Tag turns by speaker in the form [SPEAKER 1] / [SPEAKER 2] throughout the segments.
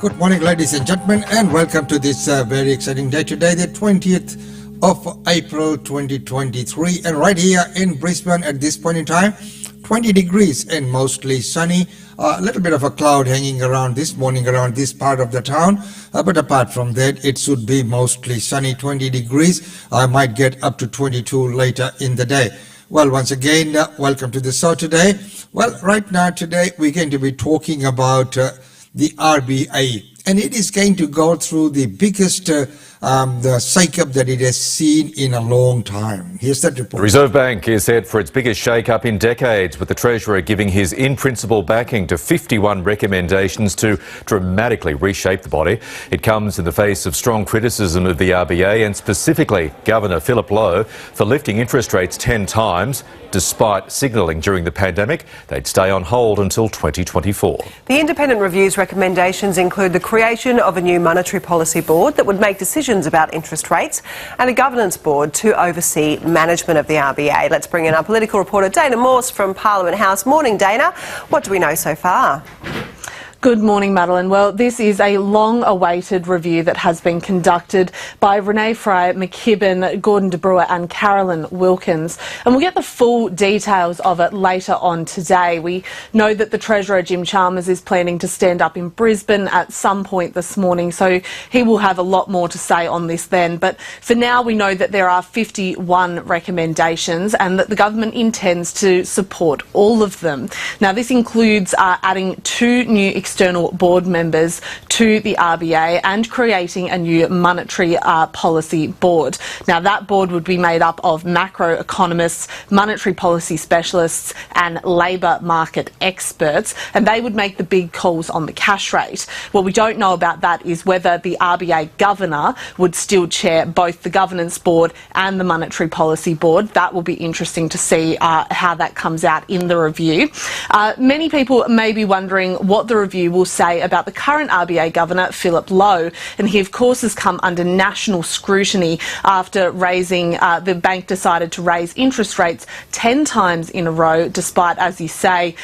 [SPEAKER 1] Good morning, ladies and gentlemen, and welcome to this very exciting day today, the 20th of April 2023. And right here in Brisbane at this point in time, 20 degrees and mostly sunny. A little bit of a cloud hanging around this morning around this part of the town. But apart from that, it should be mostly sunny, 20 degrees. I might get up to 22 later in the day. Well, once again, welcome to the show today. Well, right now today, we're going to be talking about the RBA, and it is going to go through the biggest the shake-up that it has seen in a long time. Here's that report.
[SPEAKER 2] The Reserve Bank is set for its biggest shake-up in decades, with the Treasurer giving his in-principle backing to 51 recommendations to dramatically reshape the body. It comes in the face of strong criticism of the RBA and specifically Governor Philip Lowe for lifting interest rates 10 times, despite signalling during the pandemic they'd stay on hold until 2024.
[SPEAKER 3] The independent review's recommendations include the creation of a new monetary policy board that would make decisions about interest rates and a governance board to oversee management of the RBA. Let's bring in our political reporter Dana Morse from Parliament House. Morning, Dana. What do we know so far?
[SPEAKER 4] Good morning, Madeline. Well, this is a long-awaited review that has been conducted by Renee Fry McKibben, Gordon De Brewer and Carolyn Wilkins. And we'll get the full details of it later on today. We know that the Treasurer, Jim Chalmers, is planning to stand up in Brisbane at some point this morning, so he will have a lot more to say on this then. But for now, we know that there are 51 recommendations and that the government intends to support all of them. Now, this includes adding 2 new external board members to the RBA and creating a new monetary policy board. Now, that board would be made up of macroeconomists, monetary policy specialists and labour market experts, and they would make the big calls on the cash rate. What we don't know about that is whether the RBA governor would still chair both the governance board and the monetary policy board. That will be interesting to see how that comes out in the review. Many people may be wondering what the review will say about the current RBA Governor, Philip Lowe, and he of course has come under national scrutiny after the bank decided to raise interest rates 10 times in a row, despite, as you say,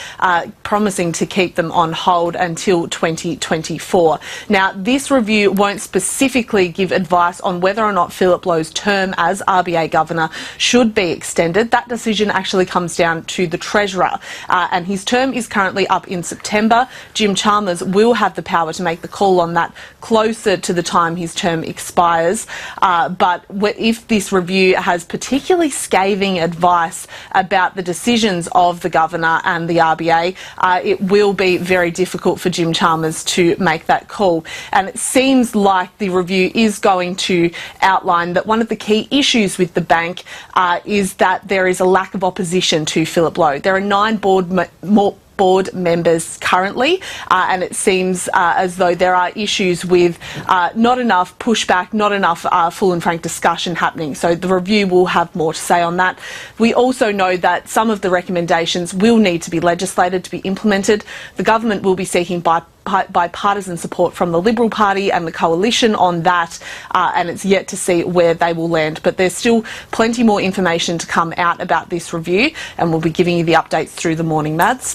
[SPEAKER 4] promising to keep them on hold until 2024. Now, this review won't specifically give advice on whether or not Philip Lowe's term as RBA Governor should be extended. That decision actually comes down to the Treasurer, and his term is currently up in September. Jim Chalmers will have the power to make the call on that closer to the time his term expires. But if this review has particularly scathing advice about the decisions of the Governor and the RBA, it will be very difficult for Jim Chalmers to make that call. And it seems like the review is going to outline that one of the key issues with the bank is that there is a lack of opposition to Philip Lowe. There are 9 board members currently, and it seems as though there are issues with not enough pushback, not enough full and frank discussion happening. So the review will have more to say on that. We also know that some of the recommendations will need to be legislated to be implemented. The government will be seeking bipartisan support from the Liberal Party and the Coalition on that, and it's yet to see where they will land. But there's still plenty more information to come out about this review, and we'll be giving you the updates through the morning, Mads.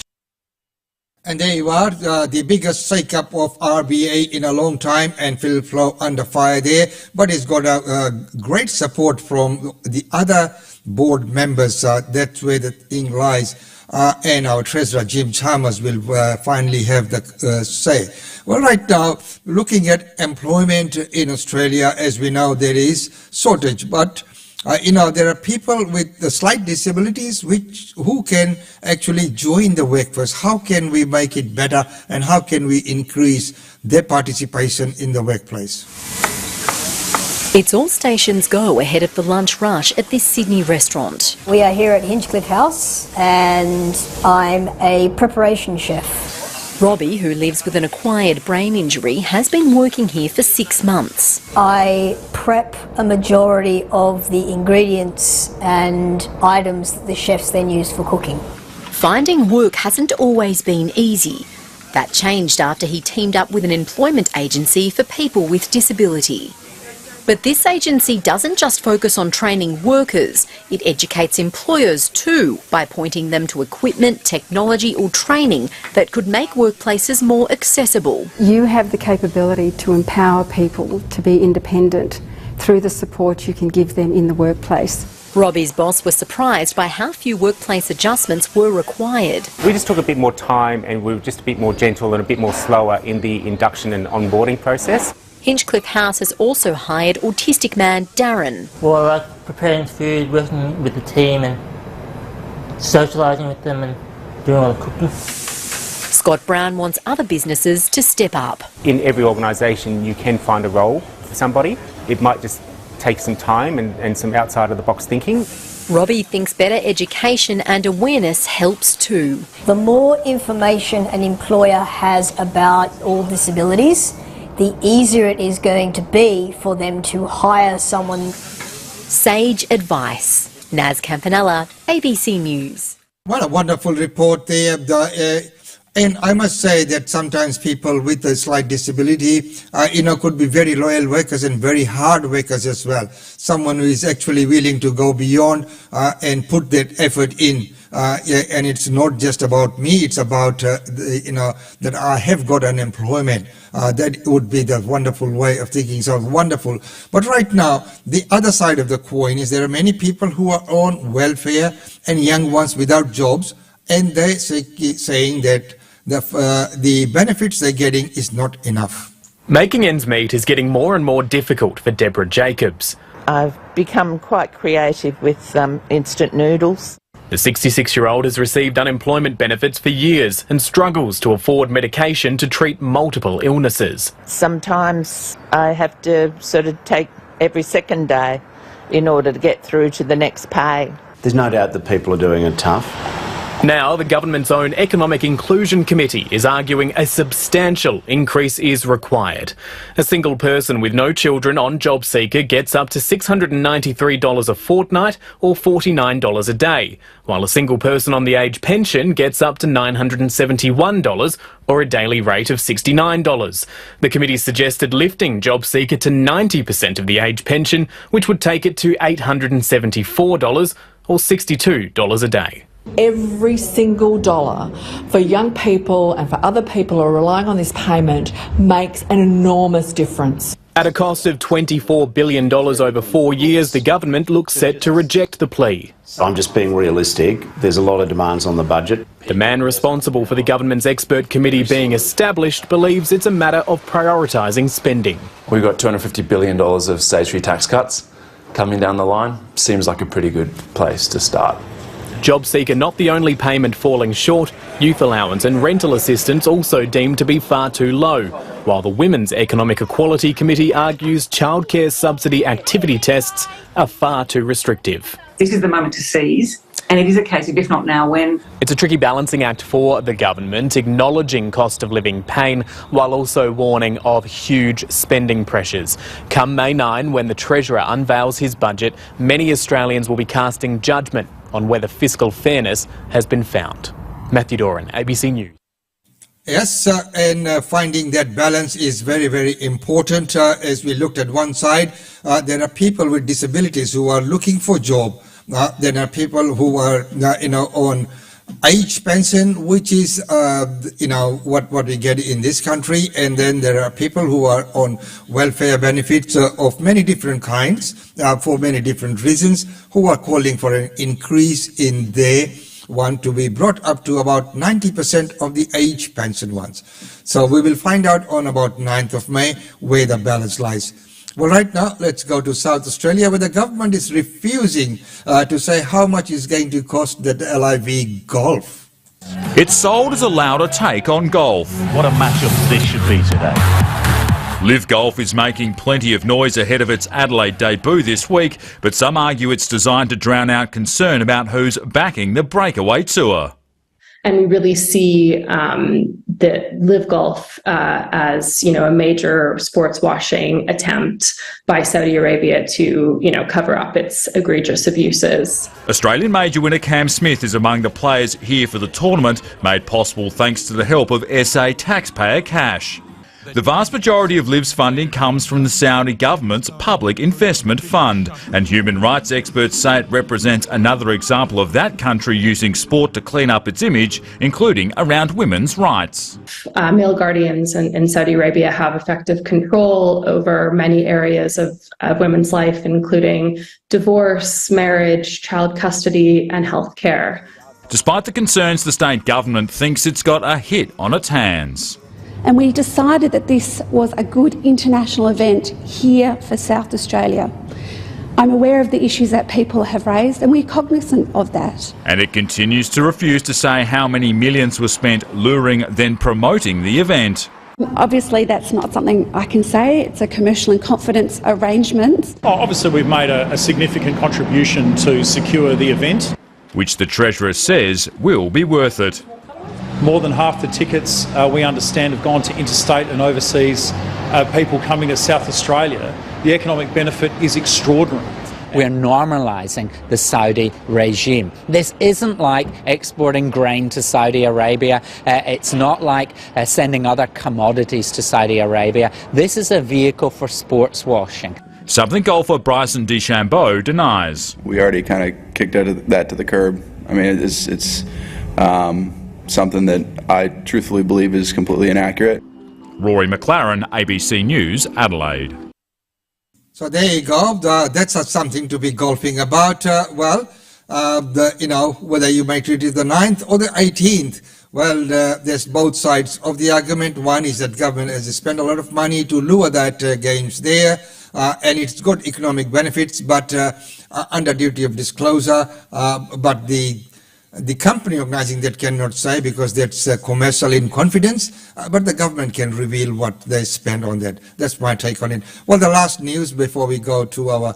[SPEAKER 1] And there you are, the biggest shake-up of RBA in a long time, and Philip Lowe under fire there. But he's got a great support from the other board members. That's where the thing lies. And our Treasurer, Jim Chalmers, will finally have the say. Well, right now, looking at employment in Australia, as we know, there is shortage. But there are people with the slight disabilities who can actually join the workforce. How can we make it better, and how can we increase their participation in the workplace?
[SPEAKER 5] It's all stations go ahead of the lunch rush at this Sydney restaurant.
[SPEAKER 6] We are here at Hinchcliffe House and I'm a preparation chef.
[SPEAKER 5] Robbie, who lives with an acquired brain injury, has been working here for 6 months.
[SPEAKER 6] I prep a majority of the ingredients and items that the chefs then use for cooking.
[SPEAKER 5] Finding work hasn't always been easy. That changed after he teamed up with an employment agency for people with disability. But this agency doesn't just focus on training workers, It educates employers too by pointing them to equipment, technology or training that could make workplaces more accessible.
[SPEAKER 7] You have the capability to empower people to be independent through the support you can give them in the workplace.
[SPEAKER 5] Robbie's boss was surprised by how few workplace adjustments were required.
[SPEAKER 8] We just took a bit more time and we were just a bit more gentle and a bit more slower in the induction and onboarding process.
[SPEAKER 5] Hinchcliffe House has also hired autistic man Darren.
[SPEAKER 9] Well, I like preparing food, working with the team and socialising with them and doing all the cooking.
[SPEAKER 5] Scott Brown wants other businesses to step up.
[SPEAKER 8] In every organisation you can find a role for somebody. It might just take some time and some outside of the box thinking.
[SPEAKER 5] Robbie thinks better education and awareness helps too.
[SPEAKER 6] The more information an employer has about all disabilities, the easier it is going to be for them to hire someone.
[SPEAKER 5] Sage advice. Naz Campanella, ABC News.
[SPEAKER 1] What a wonderful report there. And I must say that sometimes people with a slight disability, could be very loyal workers and very hard workers as well. Someone who is actually willing to go beyond and put that effort in. And it's not just about me, it's about, that I have got an employment. That would be the wonderful way of thinking, so wonderful. But right now, the other side of the coin is there are many people who are on welfare and young ones without jobs, and they're saying that the benefits they're getting is not enough.
[SPEAKER 10] Making ends meet is getting more and more difficult for Deborah Jacobs.
[SPEAKER 11] I've become quite creative with instant noodles.
[SPEAKER 10] The 66-year-old has received unemployment benefits for years and struggles to afford medication to treat multiple illnesses.
[SPEAKER 11] Sometimes I have to sort of take every second day in order to get through to the next pay.
[SPEAKER 12] There's no doubt that people are doing it tough.
[SPEAKER 10] Now, the government's own Economic Inclusion Committee is arguing a substantial increase is required. A single person with no children on JobSeeker gets up to $693 a fortnight or $49 a day, while a single person on the age pension gets up to $971 or a daily rate of $69. The committee suggested lifting JobSeeker to 90% of the age pension, which would take it to $874 or $62 a day.
[SPEAKER 13] Every single dollar for young people and for other people who are relying on this payment makes an enormous difference.
[SPEAKER 10] At a cost of $24 billion over 4 years, the government looks set to reject the plea.
[SPEAKER 12] I'm just being realistic. There's a lot of demands on the budget.
[SPEAKER 10] The man responsible for the government's expert committee being established believes it's a matter of prioritising spending.
[SPEAKER 14] We've got $250 billion of stage 3 tax cuts coming down the line. Seems like a pretty good place to start.
[SPEAKER 10] JobSeeker not the only payment falling short, youth allowance and rental assistance also deemed to be far too low, while the Women's Economic Equality Committee argues childcare subsidy activity tests are far too restrictive.
[SPEAKER 15] This is the moment to seize, and it is a case of if not now, when.
[SPEAKER 10] It's a tricky balancing act for the government, acknowledging cost of living pain while also warning of huge spending pressures. Come May 9, when the Treasurer unveils his budget, many Australians will be casting judgment on whether fiscal fairness has been found. Matthew Doran, ABC News.
[SPEAKER 1] Yes, and finding that balance is very, very important. As we looked at one side, there are people with disabilities who are looking for job. There are people who are, on age pension, which is, what we get in this country. And then there are people who are on welfare benefits of many different kinds for many different reasons, who are calling for an increase in their one to be brought up to about 90% of the age pension ones. So we will find out on about 9th of May where the balance lies. Well, right now, let's go to South Australia, where the government is refusing to say how much is going to cost the LIV Golf.
[SPEAKER 16] It's sold as a louder take on golf.
[SPEAKER 17] What a matchup this should be today.
[SPEAKER 16] Liv Golf is making plenty of noise ahead of its Adelaide debut this week, but some argue it's designed to drown out concern about who's backing the breakaway tour.
[SPEAKER 18] And we really see the Liv Golf as, a major sports washing attempt by Saudi Arabia to, cover up its egregious abuses.
[SPEAKER 16] Australian major winner Cam Smith is among the players here for the tournament, made possible thanks to the help of SA taxpayer cash. The vast majority of LIV's funding comes from the Saudi government's Public Investment Fund, and human rights experts say it represents another example of that country using sport to clean up its image, including around women's rights.
[SPEAKER 18] Male guardians in Saudi Arabia have effective control over many areas of women's life, including divorce, marriage, child custody and healthcare.
[SPEAKER 16] Despite the concerns, the state government thinks it's got a hit on its hands.
[SPEAKER 19] And we decided that this was a good international event here for South Australia. I'm aware of the issues that people have raised and we're cognizant of that.
[SPEAKER 16] And it continues to refuse to say how many millions were spent luring, then promoting the event.
[SPEAKER 19] Obviously that's not something I can say, it's a commercial in confidence arrangement.
[SPEAKER 20] Obviously we've made a significant contribution to secure the event,
[SPEAKER 16] which the Treasurer says will be worth it.
[SPEAKER 20] More than half the tickets, we understand, have gone to interstate and overseas people coming to South Australia. The economic benefit is extraordinary.
[SPEAKER 21] We're normalising the Saudi regime. This isn't like exporting grain to Saudi Arabia. It's not like sending other commodities to Saudi Arabia. This is a vehicle for sports washing.
[SPEAKER 16] Something golfer Bryson DeChambeau denies.
[SPEAKER 22] We already kind of kicked that to the curb. I mean, it's something that I truthfully believe is completely inaccurate.
[SPEAKER 16] Rory McLaren, ABC News, Adelaide.
[SPEAKER 1] So there you go. That's something to be golfing about. Whether you might treat it the 9th or the 18th. Well, there's both sides of the argument. One is that government has spent a lot of money to lure that games there, and it's got economic benefits, but under duty of disclosure. But the company organizing that cannot say because that's commercial in confidence, but the government can reveal what they spend on that. That's my take on it. Well, the last news before we go to our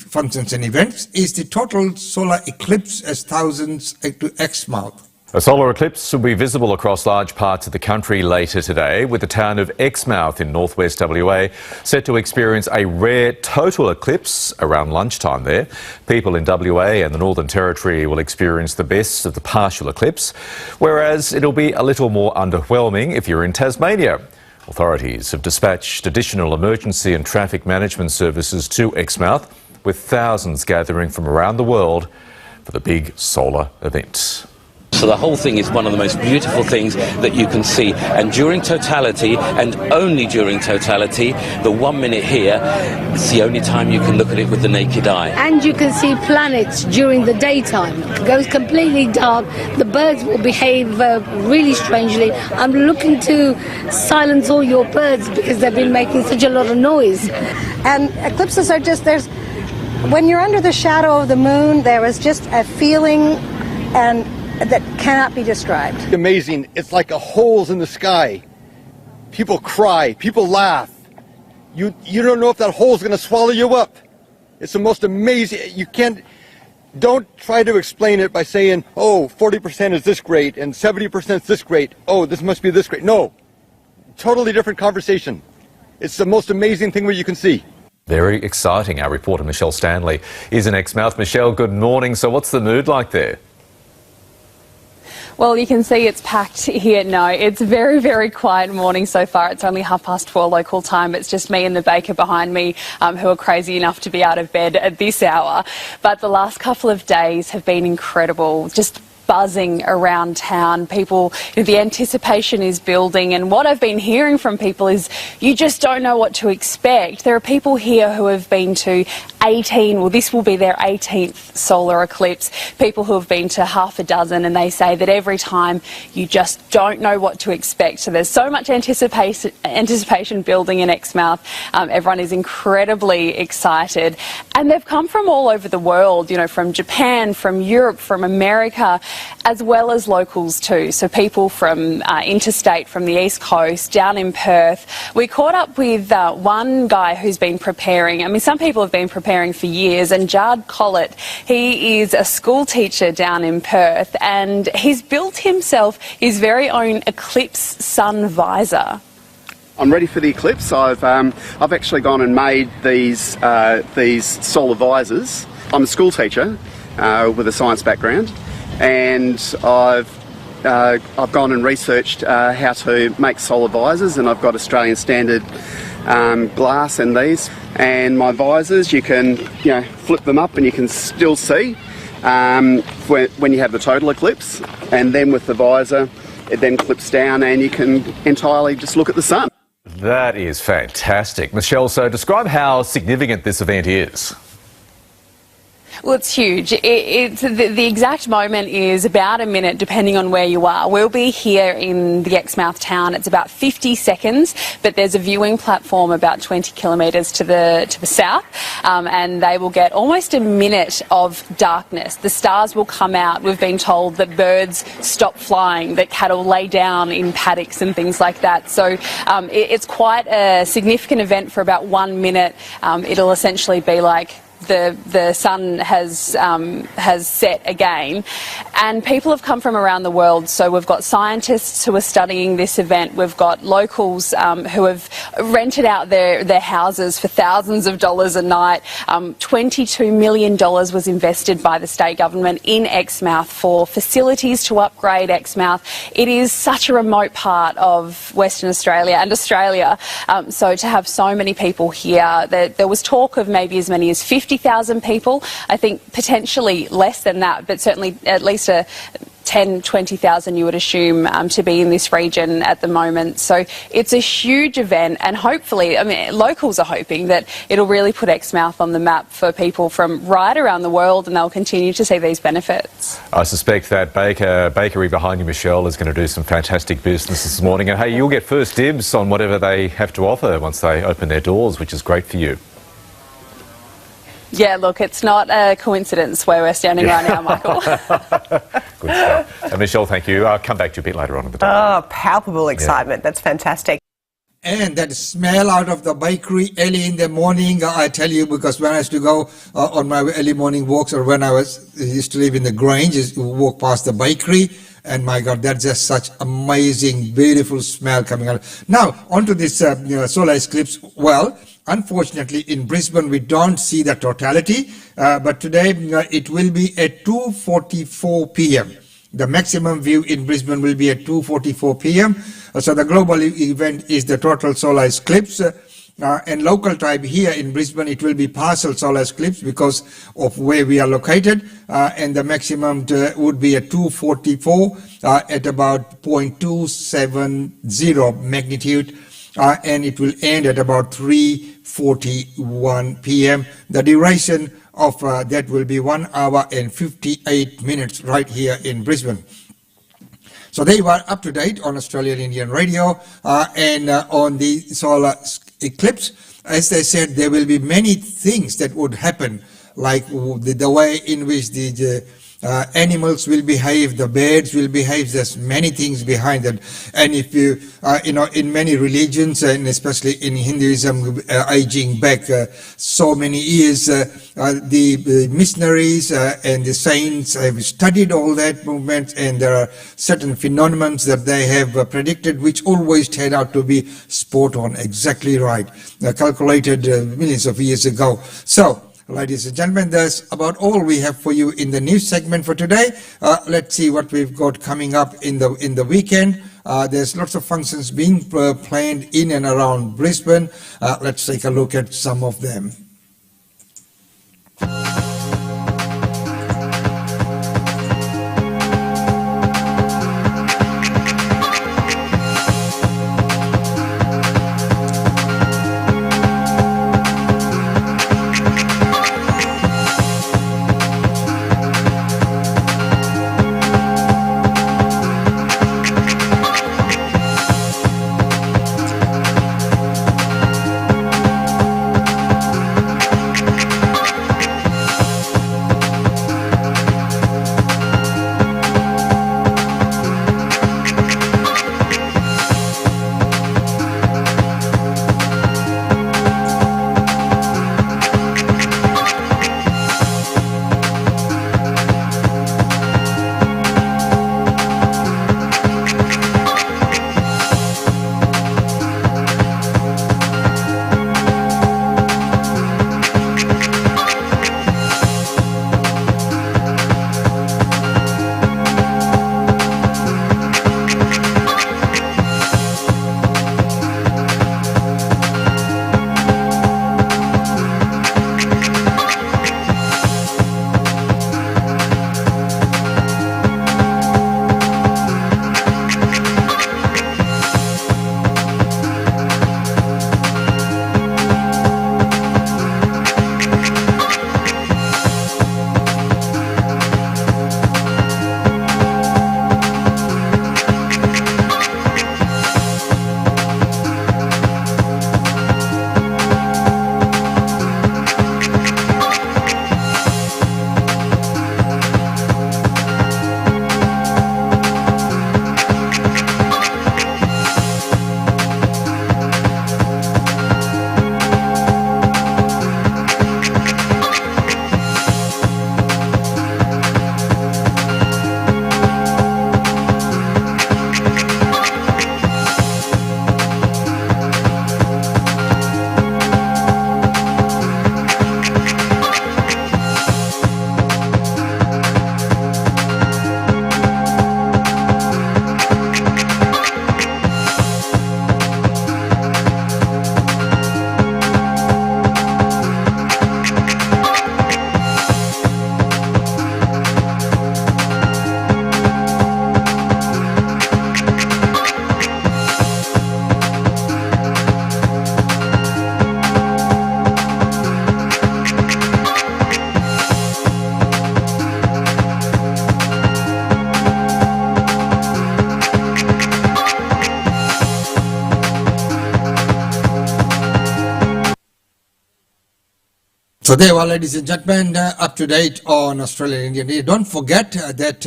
[SPEAKER 1] functions and events is the total solar eclipse as thousands to Exmouth.
[SPEAKER 2] A solar eclipse will be visible across large parts of the country later today, with the town of Exmouth in northwest WA set to experience a rare total eclipse around lunchtime there. People in WA and the Northern Territory will experience the best of the partial eclipse, whereas it'll be a little more underwhelming if you're in Tasmania. Authorities have dispatched additional emergency and traffic management services to Exmouth, with thousands gathering from around the world for the big solar event.
[SPEAKER 23] So the whole thing is one of the most beautiful things that you can see, and during totality, and only during totality, the 1 minute here, it's the only time you can look at it with the naked eye.
[SPEAKER 24] And you can see planets during the daytime. It goes completely dark. The birds will behave really strangely. I'm looking to silence all your birds because they've been making such a lot of noise.
[SPEAKER 25] And eclipses are just, when you're under the shadow of the moon, there is just a feeling and that cannot be described.
[SPEAKER 26] Amazing. It's like a holes in the sky. People cry, people laugh. You don't know if that hole's going to swallow you up. It's the most amazing. Don't try to explain it by saying, oh, 40% is this great and 70% is this great. Oh, this must be this great. No. Totally different conversation. It's the most amazing thing that you can see.
[SPEAKER 2] Very exciting. Our reporter Michelle Stanley is in Exmouth. Michelle, good morning. So what's the mood like there?
[SPEAKER 27] Well, you can see it's packed here. No, it's a very, very quiet morning so far. It's only 4:30 local time. It's just me and the baker behind me who are crazy enough to be out of bed at this hour. But the last couple of days have been incredible. Just buzzing around town. People, the anticipation is building, and what I've been hearing from people is you just don't know what to expect. There are people here who have been to 18, well, this will be their 18th solar eclipse, people who have been to half a dozen, and they say that every time you just don't know what to expect. So there's so much anticipation building in Exmouth. Everyone is incredibly excited, and they've come from all over the world, from Japan, from Europe, from America, as well as locals too. So people from interstate, from the East Coast, down in Perth. We caught up with one guy who's been preparing. Some people have been preparing for years, and Jard Collett, he is a school teacher down in Perth, and he's built himself his very own Eclipse sun visor.
[SPEAKER 28] I'm ready for the eclipse. I've actually gone and made these solar visors. I'm a school teacher with a science background, and I've I've gone and researched how to make solar visors, and I've got Australian standard glass in these. And my visors, you can flip them up and you can still see when you have the total eclipse. And then with the visor, it then clips down and you can entirely just look at the sun.
[SPEAKER 2] That is fantastic. Michelle, so describe how significant this event is.
[SPEAKER 27] Well, it's huge. The exact moment is about a minute, depending on where you are. We'll be here in the Exmouth town. It's about 50 seconds, but there's a viewing platform about 20 kilometres to the south, and they will get almost a minute of darkness. The stars will come out. We've been told that birds stop flying, that cattle lay down in paddocks and things like that. So it's quite a significant event for about 1 minute. It'll essentially be like the sun has set again, and people have come from around the world. So we've got scientists who are studying this event. We've got locals who have rented out their houses for thousands of dollars a night. $22 million was invested by the state government in Exmouth for facilities to upgrade Exmouth. It is such a remote part of Western Australia and Australia, so to have so many people here, there was talk of maybe as many as 50,000 people. I think potentially less than that, but certainly at least 10,000-20,000 you would assume to be in this region at the moment. So it's a huge event, and hopefully, I mean, locals are hoping that it'll really put Exmouth on the map for people from right around the world, and they'll continue to see these benefits.
[SPEAKER 2] I suspect that bakery behind you, Michelle, is going to do some fantastic business this morning. And hey, you'll get first dibs on whatever they have to offer once they open their doors, which is great for you.
[SPEAKER 27] Yeah, look, it's not a coincidence where we're standing right now, Michael.
[SPEAKER 2] Good stuff. And Michelle, thank you. I'll come back to you a bit later on in the day.
[SPEAKER 3] Oh, palpable excitement. Yeah. That's fantastic.
[SPEAKER 1] And that smell out of the bakery early in the morning, I tell you, because when I used to go on my early morning walks, or when I used to live in the Grange, used to walk past the bakery, and my God, that's just such amazing, beautiful smell coming out. Now, onto this solar eclipse. Well, unfortunately, in Brisbane, we don't see the totality, but today it will be at 2:44 p.m. The maximum view in Brisbane will be at 2:44 p.m. So the global event is the total solar eclipse. And local time here in Brisbane, it will be partial solar eclipse because of where we are located. And the maximum would be at 2:44 at about 0.270 magnitude. And it will end at about 3:41 p.m. The duration of that will be 1 hour and 58 minutes right here in Brisbane. So they were up to date on Australian Indian Radio and on the solar eclipse. As they said, there will be many things that would happen, like the way in which the animals will behave, the birds will behave. There's many things behind that. And if you, in many religions, and especially in Hinduism, aging back so many years, the missionaries and the saints have studied all that movement, and there are certain phenomena that they have predicted, which always turn out to be spot on, exactly right, calculated millions of years ago. So, ladies and gentlemen, that's about all we have for you in the news segment for today. Let's see what we've got coming up in the weekend. There's lots of functions being planned in and around Brisbane. Let's take a look at some of them. So there you are, ladies and gentlemen, up to date on Australian Indian Day. Don't forget that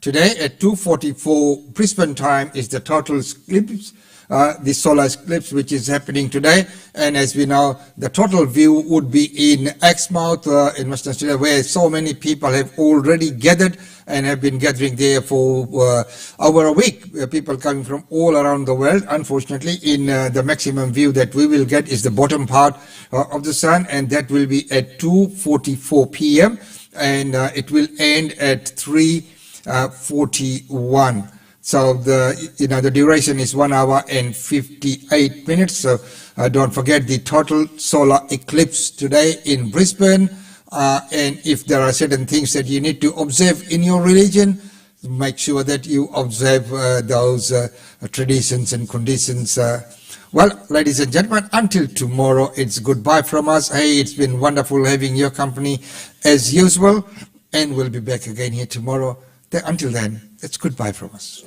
[SPEAKER 1] today at 2:44 Brisbane time is the total eclipse, the solar eclipse which is happening today. And as we know, the total view would be in Exmouth in Western Australia, where so many people have already gathered and have been gathering there for over a week. People coming from all around the world. Unfortunately, in the maximum view that we will get is the bottom part of the sun, and that will be at 2:44 p.m. and it will end at 3:41. So the duration is 1 hour and 58 minutes. So don't forget the total solar eclipse today in Brisbane. And if there are certain things that you need to observe in your religion, make sure that you observe those traditions and conditions. Well, ladies and gentlemen, until tomorrow, it's goodbye from us. Hey, it's been wonderful having your company as usual, and we'll be back again here tomorrow. Until then, it's goodbye from us.